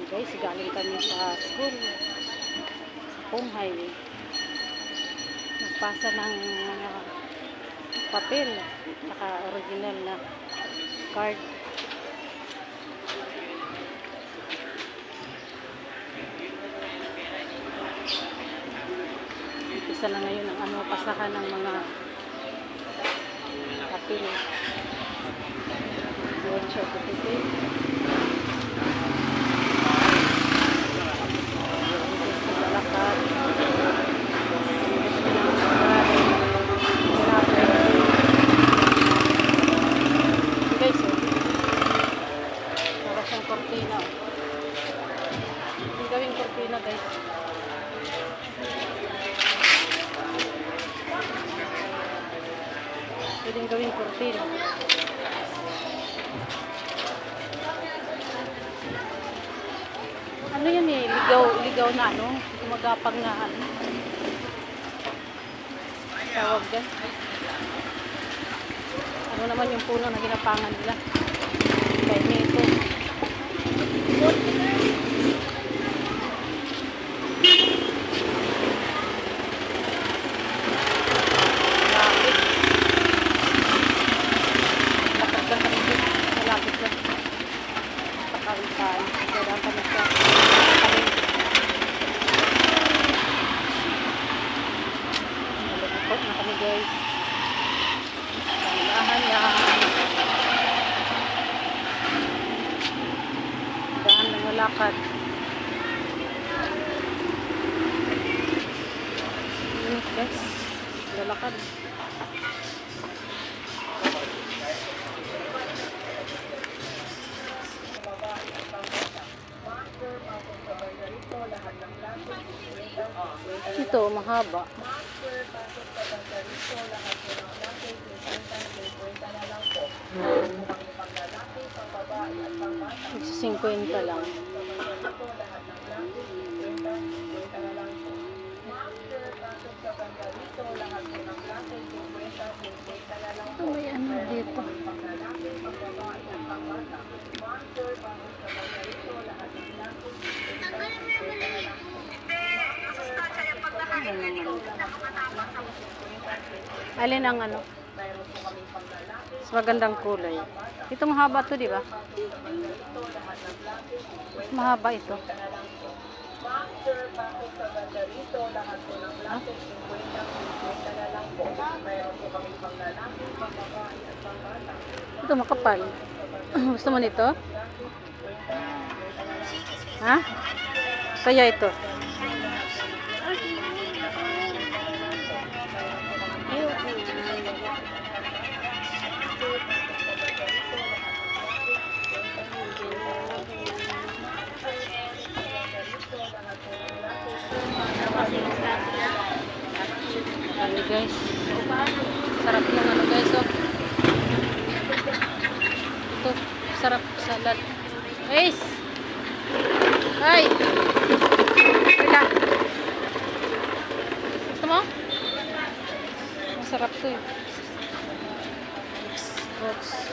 Guys, galing kami sa school sa Punghay. Nagpasa ng papel saka original na card. Isa na ngayon ang pasahan ng mga papel. Birth certificate. Cortina. Yung gawing cortina, guys. Pwedeng gawing cortina. Ano yan eh? Ligaw na ano? Gumagapang na ano? Tawag dyan. Ano naman yung puno na ginapangan nila? Kaya nito. Malapit na kami guys. Panglahan yan. Dahan lang malakad. Init guys. Lalakad. Ito, mahaba. It's 50 lang. Ito may ano dito. Alin ang ano? Mas magandang kulay. Ito mahaba to, di ba? Mahaba ito. Ah? Ito makapal. Gusto mo nito? Ha? Kaya ito. Ayan guys, sarap yung ano guys, oh. Ito, sarap salad. Guys, ay, wala. Gusto mo? Masarap to eh. Fruits.